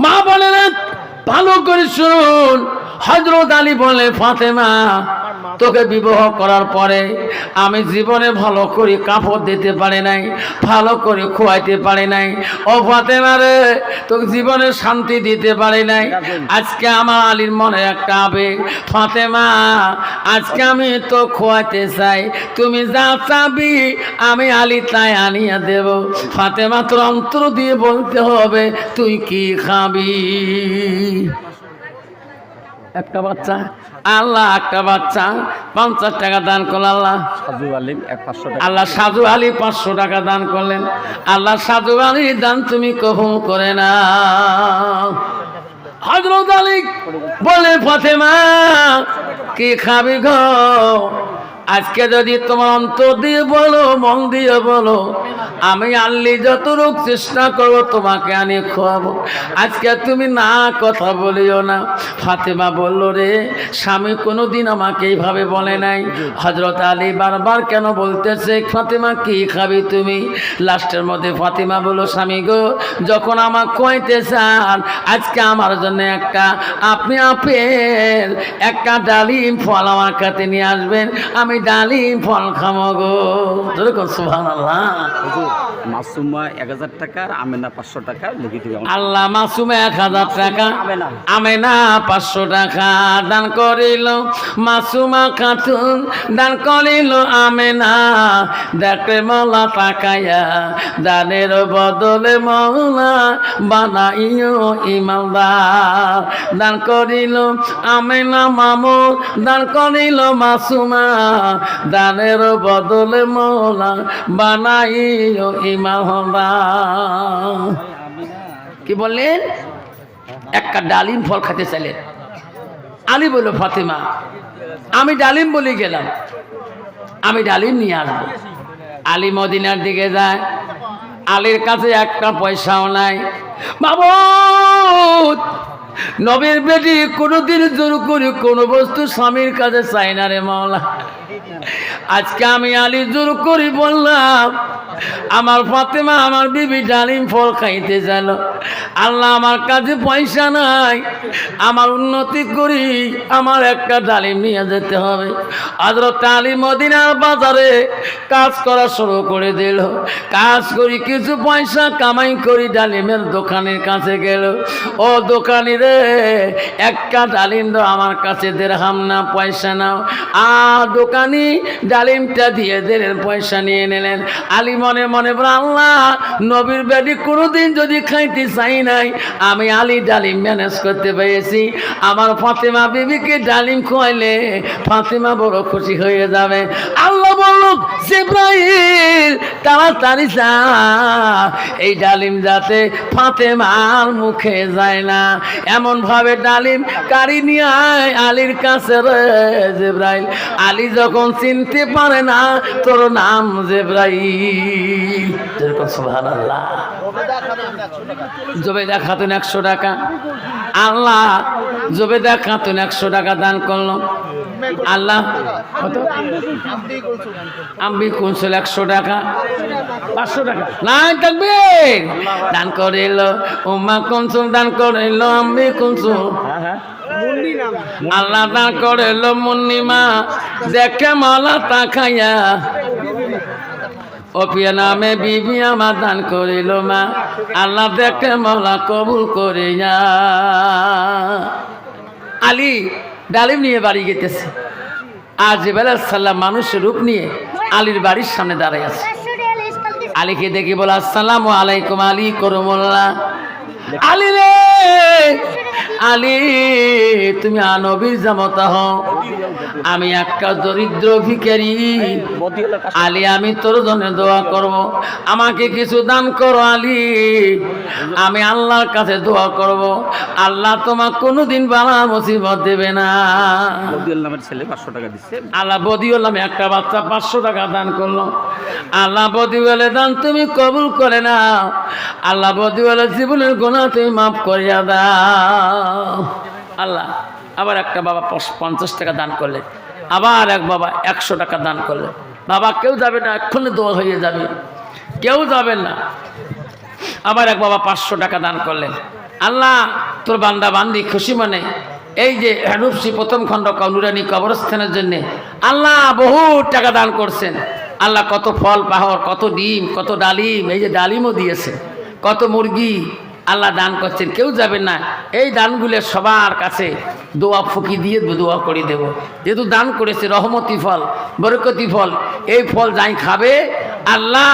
মা বলে না, ভালো করে শুন। হযরত আলী বলে, ফাতেমা তোকে বিবাহ করার পরে আমি জীবনে ভালো করে কাপড় দিতে পারি নাই, ভালো করে খোয়াইতে পারি নাই। ও ফাতেমা রে, তোকে জীবনে শান্তি দিতে পারি নাই। আজকে আমার আলীর মনে একটা আবেগ, ফাতেমা আজকে আমি তো খোয়াইতে চাই, তুমি যা চাবি আমি আলী তাই আনিয়া দেব। ফাতেমা তোর অন্তর দিয়ে বলতে হবে তুই কি খাবি। একটা বাচ্চা, আল্লাহ একটা বাচ্চা 50 টাকা দান করলেন। আল্লাহ সাজু আলী 500 টাকা দান করলেন। আল্লাহ সাজু আলী দান তুমি কবুল করে না। হযরত আলী বলে, ফাতেমা কি খাবি গো? আজকে যদি তোমার অন্তর দিয়ে বলো, মন দিয়ে বলো, আমি আল্লি যতটুক চেষ্টা করবো তোমাকে আনি খাওয়াবো। আজকে তুমি না কথা বলিও না। ফাতেমা বলল, রে স্বামী কোনোদিন আমাকে এইভাবে বলে নাই। হযরত আলী বারবার কেন বলতেছে, ফাতেমা কি খাবি তুমি? লাস্টের মধ্যে ফাতেমা বলল, স্বামী গো, যখন আমার খোয়াইতে চান আজকে আমার জন্য একটা আপনি আপেল একটা ডালিম ফল আমার কাছে নিয়ে আসবেন, আমি ডালিম ফল খামো গো। সুবহানাল্লাহ। মাসুমা 1000 টাকা, আমেনা 500 টাকা লিখে দিবেন। আল্লাহ মাসুমা 1000 টাকা, আমেনা 500 টাকা দান করিল। মাসুমা খাতুন দান করিল আমেনা। দেখে মওলা তাকায়া, দানের বদলে মওলা বানাইও ইমানদার। দান করিল আমেনা মামু, দান করিল মাসুমা। দানের বদলে মওলা বানাইও ইমানদার। কি বললেন? একটা ডালিম ফল খেতে চাইলেন। আলী বলল, ফাতেমা আমি ডালিম বলে গেলাম, আমি ডালিম নিয়ে আসবো। আলী মদিনার দিকে যায়। আলীর কাছে একটা পয়সাও নাই। মাবুদ, নবীর বেটি কোনোদিন জোর করে কোনো বস্তু স্বামীর কাছে চাই না রে মাওলা। আজকে আমি আলী জোর করি বললাম, আমার ফাতেমা আমার বিবি ডালিম ফল খাইতে চাইল। আল্লাহ আমার কাছে পয়সা নাই, আমার উন্নতি করি, আমার একটা ডালিম নিয়ে যেতে হবে। হযরত আলী মদিনার বাজারে কাজ করা শুরু করে দিল। কাজ করি কিছু পয়সা কামাই করি, ডালিমের দোকানের কাছে গেল। ও দোকানি রে, একটা ডালিম দাও আমার কাছে, দিরহাম না পয়সা নাও। দোকানি ডালিমটা দিয়ে দিলেন, পয়সা নিয়ে নিলেন। আলী মনে মনে বলে, আল্লাহ নবীর বেটি কোনোদিন যদি খাইতে চাই নাই, আমি আলী ডালিম ম্যানেজ করতে পেরেছি। আমার ফাতেমা বিবিকে ডালিম খোয়াইলে ফাতেমা বড় খুশি হয়ে যাবে। আল্লাহ বলল, জিবরাইল তাড়াতাড়ি যা, এই ডালিম যাতে ফাতেমার মুখে যায় না, এমন ভাবে ডালিম কারি নিয়ে আয় আলীর কাছে রে জিবরাইল। আলী যখন চিনতে পারে না তোর নাম জিবরাইল। সুবহানাল্লাহ। জবেদা খাতুন 100 টাকা, আল্লাহ জবেদা খাতুন 100 টাকা দান করলো। আল্লাহ কত? আম্বি কুনসুল 100 টাকা, 500 টাকা নাই থাকবে দান করিল। উম্মা কুনসুল দান করিল, আম্বি কুনসুল। আল্লাহ দান করিল মুন্নিমা। দেখে মাওলা তাকাইয়া, অপিয়া নামে বিবি আমার দান করিল মা। আল্লাহ দেখে মাওলা কবুল করিয়া। আলী ডালিম নিয়ে বাড়ি গেতেছে। আর জিবরাইল আলাইহিস সালাম মানুষের রূপ নিয়ে আলীর বাড়ির সামনে দাঁড়ায় আছে। আলীকে দেখে বলে, আসসালামু আলাইকুম আলী করমুল্লাহ। আলী রে, আলী তুমি নবীর জামাতা হও, আমি একটা দরিদ্র ভিখারি। আলী আমি তোর জন্য দোয়া করব, আমাকে কিছু দান করো আলী, আমি আল্লাহর কাছে দোয়া করব, আল্লাহ তোমার কোনোদিন বালা মুসিবত দেবে না। বদিউল্লাহের ছেলে 500 টাকা দিচ্ছে। আল্লাহ বদিউল্লাহ একটা বাচ্চা 500 টাকা দান করলো। আল্লাহ বদিউল্লাহ দান তুমি কবুল করে নাও। আল্লাহ বদিউল্লাহ জীবনের গুনাহ তুমি মাফ করিয়া দাও। আল্লাহ আবার একটা বাবা 50 টাকা দান করলেন। আবার এক বাবা 100 টাকা দান করলেন। বাবা কেউ যাবে না, এক্ষুনি দোয়া হয়ে যাবে, কেউ যাবেন না। আবার এক বাবা 500 টাকা দান করলেন। আল্লাহ তোর বান্দা বান্দি খুশি মনে এই যে রূপসী প্রথম খণ্ড নুরানি কবরস্থানের জন্য আল্লাহ বহু টাকা দান করছেন। আল্লাহ কত ফল পাহর, কত ডিম, কত ডালিম, এই যে ডালিমও দিয়েছে, কত মুরগি আল্লাহ দান করছেন। কেউ যাবেন না, এই দানগুলো সবার কাছে দোয়া ফুকি দিয়ে দোয়া করে দেব। যেহেতু দান করেছে রহমতি ফল, বরকতি ফল, এই ফল যাই খাবে আল্লাহ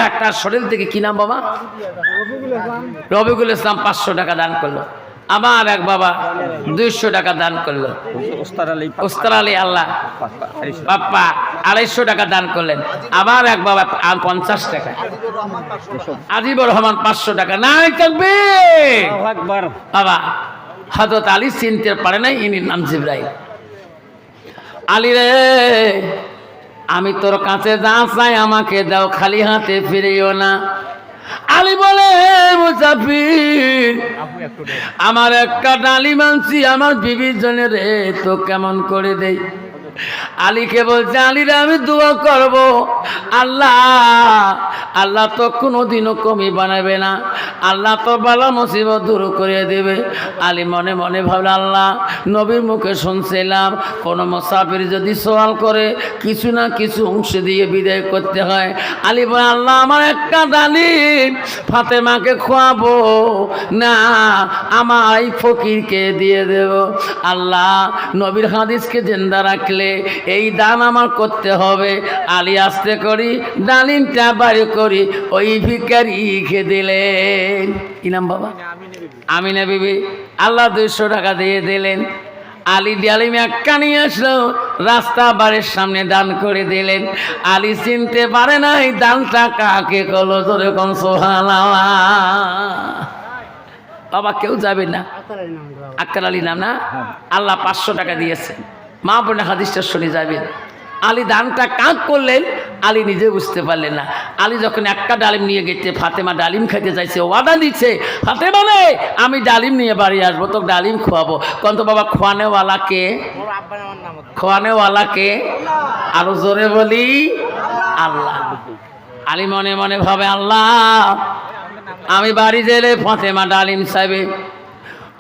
একটা শরীর থেকে কি নাম বাবা? রবিকুল ইসলাম 500 টাকা দান করলো। আমার এক বাবা 200 টাকা দান করলো। ওস্তার আলী আল্লাহ বাপ্পা 250 টাকা দান করলেন। আবার এক বাবা 50 টাকা। আজিবুর রহমান 500 টাকা। নাই থাকবে বাবা হযরত আলী চিনতে পারে নাই, ইনির নাম জিবরাইল। আলী রে আমি তোর কাছে যা চাই আমাকে দাও, খালি হাতে ফিরিও না। আলী বলে মুসাফির আমার একটা ডালিম আনছি আমার বিবির জন্য রে, তো কেমন করে দেই? আলীকে বলছে আলীরে আমি দোয়া করব আল্লাহ, আল্লাহ তো কোনোদিনও কমি বানাবে না, আল্লাহ তো বালা মুসিবত দূর করে দেবে। আলী মনে মনে ভাবল আল্লাহ নবীর মুখে শুনছিলাম কোনো মুসাফির যদি সওয়াল করে কিছু না কিছু অংশ দিয়ে বিদায় করতে হয়। আলী বলে আল্লাহ আমার একটা ডালিম ফাতেমাকে খোয়াবো না আমার এই ফকিরকে দিয়ে দেব। আল্লাহ নবীর হাদিসকে জিন্দা রাখলে এই দান আমার করতে হবে। আলী আস্তে করি ডালিমটা বাড়ি করি ওই ভিখারিকে দিলেন। কি নাম বাবা? আমিনা বিবি। আল্লাহ 200 টাকা দিয়ে দিলেন। আলী ডালিম একটা নিয়ে আসলো, রাস্তা বাড়ির সামনে দান করে দিলেন। আলী চিনতে পারে না এই দানটা কাকে করলো। তোরে কোন সুবহানাল্লাহ বাবা কেউ যাবে না। আক্কার আলী নাম না? আল্লাহ 500 টাকা দিয়েছে। মা বোনের হাদিসটা শুনে যাবেন। আলী দানটা কাক করলেন আলী নিজে বুঝতে পারলেন না। আলী যখন একটা ডালিম নিয়ে গেছে, ফাতেমা ডালিম খাইতে চাইছে, ওয়াদা দিচ্ছে ফাতেমা নে আমি ডালিম নিয়ে বাড়ি আসবো, তো ডালিম খোয়াবো। কন্ত বাবা খোয়ানেওয়ালাকে? খোয়ানেওয়ালাকে আরো জোরে বলি আল্লাহ। আলী মনে মনে ভাবে আল্লাহ আমি বাড়ি গেলে ফাতেমা ডালিম চাইবে।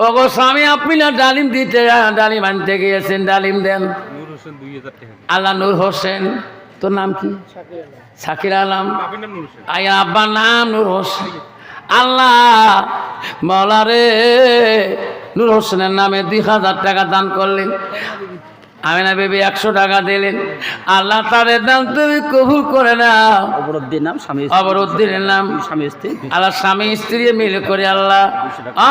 ওগো স্বামী আপনি না ডালিম দিতে ডালিম আনতে গিয়েছেন, ডালিম দেন। আল্লাহ নূর হোসেন। তোর নাম কি? শাকির আলম। আয়া আব্বার নাম নূর হোসেন। আল্লাহ মাওলা রে নূর হোসেনের নামে 2000 টাকা দান করলেন। আমিনা বেবি 100 টাকা দিলেন। আল্লাহ তারে দান তুমি কবুল করে নাও। অবরুদ্দিনের নাম স্বামী, অবরুদ্দিনের নাম স্বামী স্ত্রী। আল্লাহ স্বামী স্ত্রী মিলে করে আল্লাহ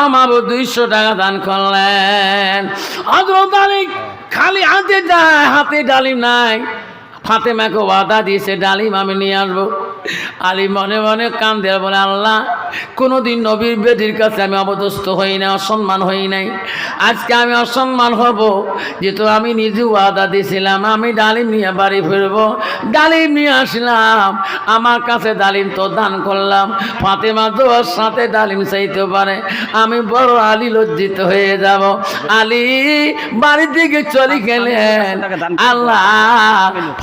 আমার 200 টাকা দান করলেন। হযরত আলী খালি হাতে যায়, হাতে ডালিম নাই। ফাতেমাকে ওয়াদা দিয়েছে ডালিম আমি নিয়ে আসবো। আলী মনে মনে কান্দে বলে আল্লাহ কোনোদিন নবীর বেদির কাছে আমি অবদস্থ হই না, অসম্মান হই নাই, আজকে আমি অসম্মান হব। যেহেতু আমি নিজে ওয়াদা দিয়েছিলাম আমি ডালিম নিয়ে বাড়ি ফিরবো, ডালিম নিয়ে আসলাম, আমার কাছে ডালিম তো দান করলাম, ফাতেমা তো ওর সাথে ডালিম চাইতে পারে, আমি বড় আলী লজ্জিত হয়ে যাব। আলী বাড়ির দিকে চলে গেলেন। আল্লাহ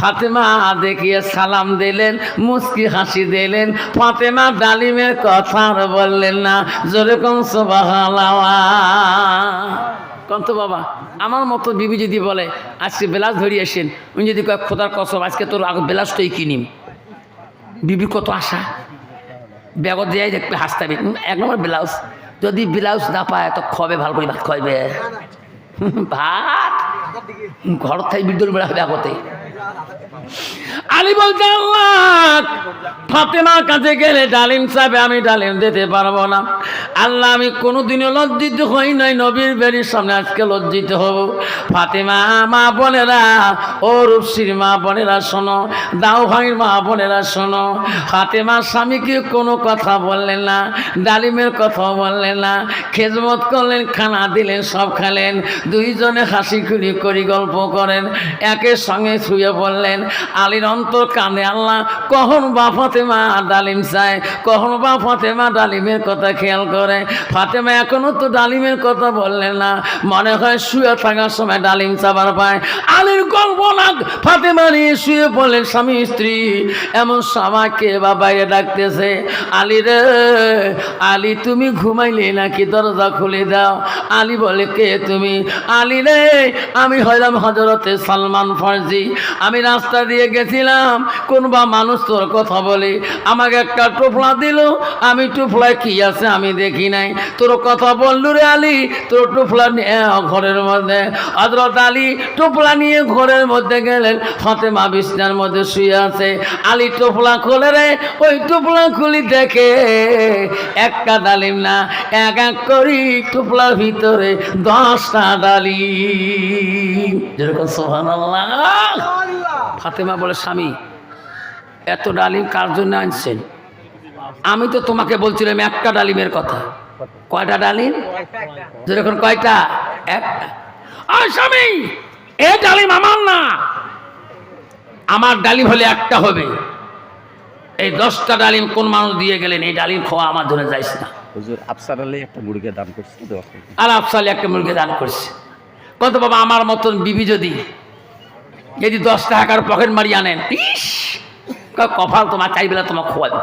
ফাতেমা দেখিয়ে সালাম দিলেন, মুস্কি হাসি দিলেন। ফাতেমা ডালিমের কথা আর বললেন না। জোরে কোন সুবহানাল্লাহ। কন্ত বাবা আমার মতো বিবি যদি বলে আজকে বেলাস ধরিয়ে আসেন, উনি যদি কয় খোদার কসম আজকে তোর বেলাসটাই কিনিম, বিবি কত আশা, ব্যাগ দিয়ে দেখবে হাসতে হবে। 1 নম্বর ব্লাউজ, যদি ব্লাউজ না পায় তো খবে ভালো করে ভাত খাইবে, ভাত ঘর থেকে বিদ্যুৎ বেড়া ব্যাগতে। আলী বলছে আল্লাহ ফাতেমার কাছে গেলে ডালিম চাইবে, আমি ডালিম দিতে পারবো না। আল্লাহ আমি কোনোদিনও লজ্জিত হই নাই, নবীর বেরির সামনে আজকে লজ্জিত হব। ফাতেমা মা বোনেরা, ও রূপসীর মা বোনেরা শোনো, দাও ভাইয়ের মা বোনেরা শোনো, ফাতেমার স্বামীকে কোনো কথা বললেন না, ডালিমের কথা বললেন না, খেজমত করলেন, খানা দিলেন, সব খেলেন, দুইজনে হাসি খুলি করি গল্প করেন, একের সঙ্গে শুয়ে বললেন। আলীর অন্তর কানে আল্লাহ কখন বা ফাতেমা ডালিম চায়, কখন বা ফাতেমা ডালিমের কথা খেয়াল করে। ফাতেমা এখনো তো ডালিমের কথা বললেন না, মনে হয় শুয়ে থাকার সময় ডালিম চাবার পায়। আলীর কল্পনা ফাতেমা নিয়ে শুয়ে বললেন স্বামী স্ত্রী এমন সবাইকে বা বাইরে ডাকতেছে। আলী রে আলী তুমি ঘুমাইলে নাকি, দরজা খুলে দাও। আলী বলে কে তুমি? আলী রে আমি হইলাম হযরতে সালমান ফারজি, আমি রাস্তা দিয়ে গেছিলাম, কোনবা মানুষ তোর কথা বলে আমাকে একটা টোপলা দিল, আমি টোপলায় কি আছে আমি দেখি নাই, তোর কথা বললু রে আলী, তোর টোপলা নিয়ে ঘরের মধ্যে। হযরত আলী টোপলা নিয়ে ঘরের মধ্যে গেলেন, ফাতেমা বিছনার মধ্যে শুয়ে আছে। আলী টোপলা খোলে রে, ওই টোপলা খুলি দেখে একটা ডালিম না, এক এক করি টোপলার ভিতরে 10টা ডালিম। যেরকম সুবহানাল্লাহ। ফাতেমা বলে স্বামী এত ডালিম কার জন্য আনছেন? আমি তো তোমাকে বলছিলাম একটা ডালিমের কথা। কয়টা ডালিম? যেরকম কয়টা? একটা। আর স্বামী এই ডালিম আমার না, আমার ডালিম হলে একটা হবে। এই 10টা ডালিম কোন মানুষ দিয়ে গেলেন, এই ডালিম খাওয়া আমার জন্য যাইস না। হুজুর আফসার আলী একটা মুরগি দান করছে, আর আফসার আলী একটা মুরগি দান করছে। কত বাবা আমার মতন বিবি যদি 10 টাকার পকেট মারি আনেন, ইস কপাল তোমার চাইবেলা তোমার খোয়াবে।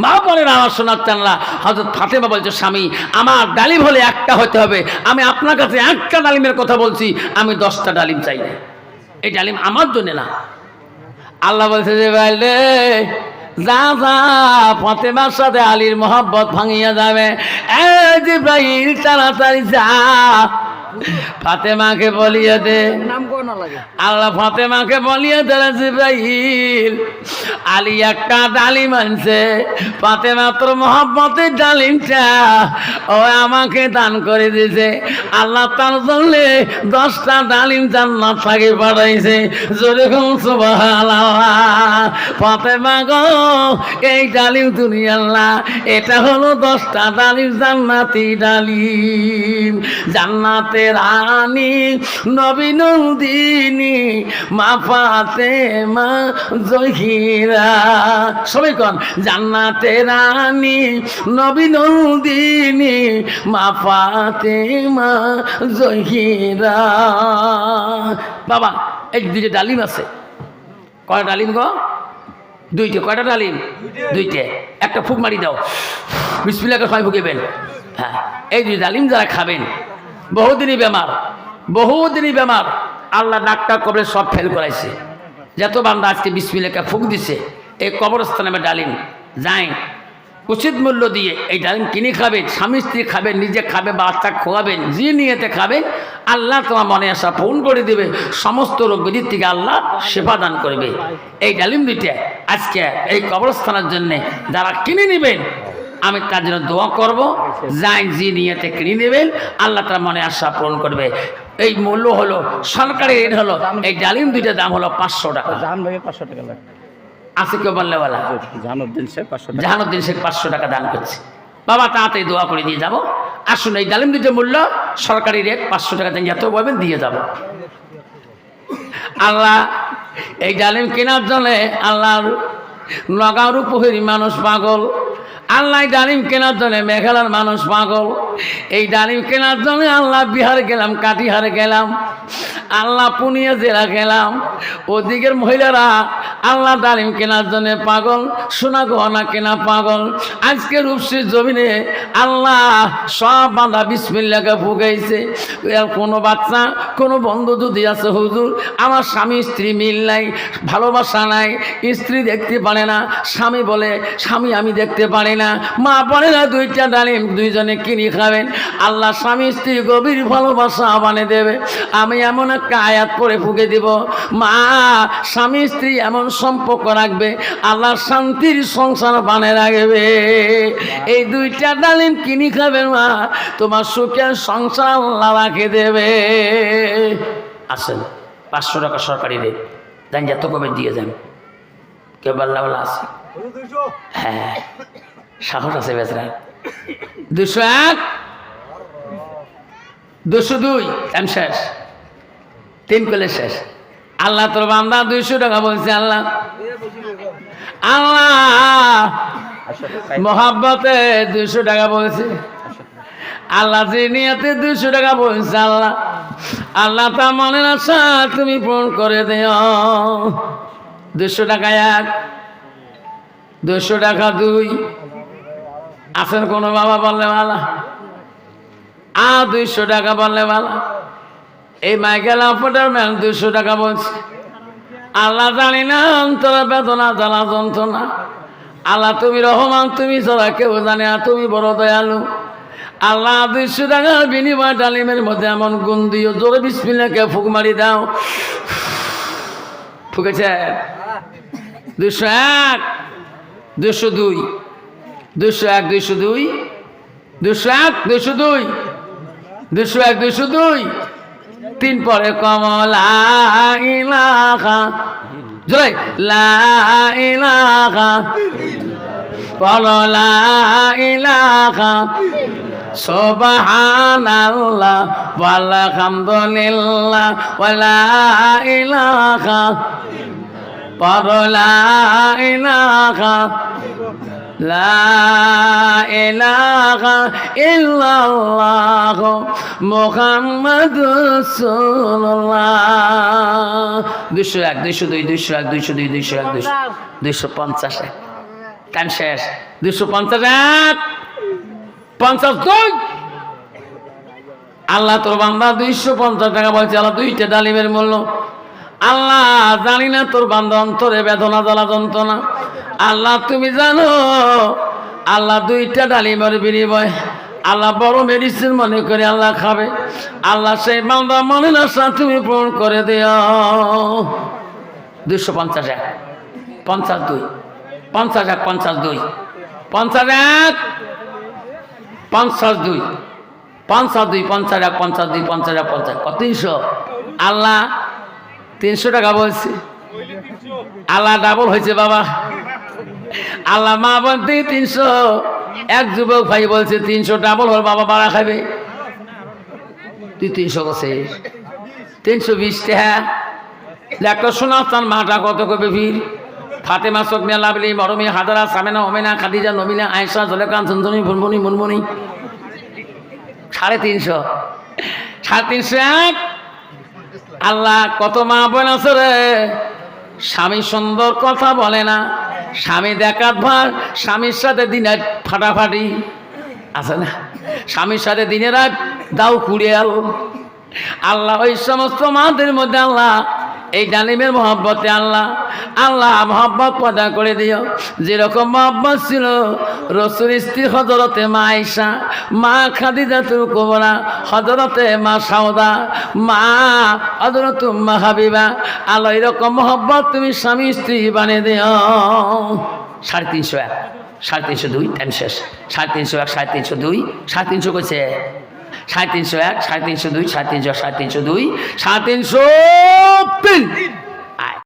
মা বলেন আমার সোনার চান্লা, হযরত ফাতেমা বলছে স্বামী আমার ডালিম হলে একটা হতে হবে, আমি আপনার কাছে একটা ডালিমের কথা বলছি, আমি 10টা ডালিম চাই না, এই ডালিম আমার জন্য না। আল্লাহ বলছে যে ভাইলে যা যা ফাতেমার সাথে আলীর মহব্বত ভাঙিয়া যাবে, এই জিবরাইল তাড়াতাড়ি যা ফাতেমাকে বলিয়ে দে। আল্লাহ ফাতেমাকে বলিয়ে দিল জিবরাইল আলী একটা ডালিম আনছে, ফাতেমা তোর মহব্বতের ডালিমটা ও আমাকে দান করে দিয়েছে। আল্লাহ তার জন্য 10টা ডালিম জান্নাত থেকে পাঠাইছে। জোরে বলুন সুবহানাল্লাহ। ফাতেমা গো এই ডালিম তুমি আল্লাহ, এটা হলো 10টা ডালিম, জান্নাতি ডালিম। জান্নাতের রানী নবী নন্দিনী মা ফাতেমা জহিরা, সবাই কোন জান্নাতের রানী নবী নন্দিনী মা ফাতেমা জহিরা। বাবা এই 2টা ডালিম আছে। কয়টা ডালিম গো? 2টে। কয়টা ডালিম? 2টে। একটা ফুক মারি দাও, বিসমিল্লাহ করে সবাই ফুকেবেন। হ্যাঁ এই 2 ডালিম যারা খাবেন, বহুদিনই বেমার, আল্লাহ ডাক্তার কবরে সব ফেল করাইছে। যত বান্দা আজকে বিসমিল্লাহকে ফুক দিছে, এই কবরস্থানে ডালিম যাই উচিত মূল্য দিয়ে এই ডালিম কিনে খাবেন, স্বামী স্ত্রী খাবেন, নিজে খাবে, বাচ্চা খোয়াবেন, যে নিয়েতে খাবেন আল্লাহ তোমার মনে আসা পূরণ করে দেবে, সমস্ত রোগ ব্যাধির থেকে আল্লাহ সেবা দান করবে। এই ডালিম 2টা আজকে এই কবরস্থানের জন্যে যারা কিনে নেবেন আমি তার জন্য দোয়া করবো, যাই যে নিয়েতে কিনে নেবেন আল্লাহ তার মনে আশা পূরণ করবে। এই মূল্য হলো সরকারি রেট হলো, এই ডালিম 2টার দাম হলো 500 টাকা। জাহান ভাই 500 টাকা লাগবে আছে কেউ বললে বলা? জাহানুদ্দিন শেখ 500 টাকা, জাহানুদ্দিন শেখ 500 টাকা দান করছে। বাবা তাড়াতাড়ি দোয়া করে দিয়ে যাবো। আসুন এই ডালিম 2টার মূল্য সরকারি রেট 500 টাকা, দেন যত বলবেন দিয়ে যাব। আল্লাহ এই ডালিম কেনার জন্য আল্লাহর নগাঁওর উপহেরি মানুষ পাগল, আল্লাহ ডালিম কেনার জন্য মেঘালয়ের মানুষ পাগল, এই ডালিম কেনার জন্য আল্লাহ বিহার গেলাম, কাটিহার গেলাম, আল্লাহ পুনিয়া জেলা গেলাম, ওদিকের মহিলারা আল্লাহ ডালিম কেনার জন্য পাগল, সোনা গহনা কেনা পাগল। আজকে রূপসীর জমিনে আল্লাহ সব বাঁধা বিসমিল্লাহকে ফুগাইছে। কোনো বাচ্চা কোনো বন্ধু যদি আছে হুজুর আমার স্বামী স্ত্রী মিল নাই, ভালোবাসা নাই, স্ত্রী দেখতে পারে না, স্বামী বলে স্বামী আমি দেখতে পারি না, মা বলে না 2টা ডালিম 2জনে কিনে খাবেন, আল্লাহ স্বামী স্ত্রী গভীর ভালোবাসা বানিয়ে দেবে। আমি এমন একটা আয়াত পড়ে ফুঁকে দিব, মা স্বামী স্ত্রী এমন সম্পর্ক রাখবে আল্লাহ শান্তির সংসার বানিয়ে রাখবে। এই 2টা ডালিম কিনে খাবেন মা, তোমার সুখের সংসার আল্লাহ রাখে দেবে। আসেন 500 টাকা সরকারি রেট, জান যত কবে দিয়ে যান। কেউ বল্লা বলা আছে? হ্যাঁ সাহস আছে বেচরা। 201 202 শেষ 3 করলে শেষ। আল্লাহ তোর বান্দা 200 টাকা বলছে, আল্লাহ আল্লাহ মোহাব্বতে 200 টাকা বলছে, আল্লাহ যে নিয়তে 200 টাকা বলছে, আল্লাহ আল্লাহ তা মনের আশা তুমি পূরণ করে দিও। 200 টাকা 1, 200 টাকা 2, আছেন কোনো বাবা বললে বালা, 200 টাকা বললে বালা। এই মাইকেল অপারেটরম্যান 200 টাকা বলছে, আল্লাহ জানি না অন্তরে বেদনা জ্বালা যন্ত্রণা, আল্লাহ তুমি রহমান, তুমি ছাড়া কেউ জানে না, তুমি বড় দয়ালু। আল্লাহ 200 টাকার বিনিময় ডালিমের মধ্যে এমন গুণ দিও, জোরে বিসমিল্লাহকে ফুক মারি দাও। ফুকেছে 201, 202, 201, 202, 201, 202, 201, 202, 3 পরে কমলা ইলাহা, জয় লা ইলাহা, বলো লা ইলাহা সুবহানাল্লাহ ওয়ালহামদুলিল্লাহ ওয়ালা ইলাহা, বলো লা ইলাহা, লা ইলাহা ইল্লাল্লাহ মুহাম্মাদুর রাসূলুল্লাহ। 201, 202, 201, 202, 201, 250, টাইম শেষ। 251, 52। আল্লাহ তোর বান্দা 250 টাকা বলছে, আল্লাহ 2টা ডালিমের মূল্য। আল্লাহ জানি না তোর বান্দা অন্তরে বেদনা জ্বালা যন্ত্রণা, আল্লাহ তুমি জানো। আল্লাহ 2টা ডালিমের বিনিময় আল্লাহ বড় মেডিসিন মনে করে আল্লাহ খাবে। আল্লাহ সেই বান্দা মনের আশা তুমি পূরণ করে দিও। 251, 52, 51, 52, 51, 52, 52, 51, 52, 50, 50, 300। আল্লাহ 300 টাকা বলছি, আল্লাহ ডাবল হয়েছে বাবা। আল্লাহ মা বলতে 300, এক যুবক ভাই বলছে 300 ডাবল হল বাবা, বাড়া খাবে। তুই 300 করছিস, 320 টাকা। একটা শোনাস্তান মাটা কত কবে ভিড়, ফাতেমা সকমিয়া লাভলি মরমি হাজারা সামেনা ওমেনা খাদিজা নমিনা আয়েশা জলেকান চন্দনী মুনমুনি মুনমুনি 350, 350। আল্লাহ কত মা বোন আছে রে, স্বামী সুন্দর কথা বলে না, স্বামী দেখাত ভার, স্বামীর সাথে দিনে ফাটাফাটি আছে না, স্বামীর সাথে দিনে রাত দাও কুড়িয়ে আলো। আল্লাহ ওই সমস্ত মাদের মধ্যে আল্লাহ এই ডালিমের মহব্বতে আল্লাহ আল্লাহ মহব্বত পয়দা করে দিও। যেরকম মহব্বত ছিল রসুল স্ত্রী হজরতে মা আয়েশা, মা খাদিজাতুল কুবরা, হজরতে মা সাউদা, মা হজরত উম্মে হাবিবা, আল্লাহ এরকম মহব্বত তুমি স্বামী স্ত্রী বানিয়ে দিও। 351, 302, টাইম শেষ। 351, 302, 350 কইছে, 351, 302, 302, 303।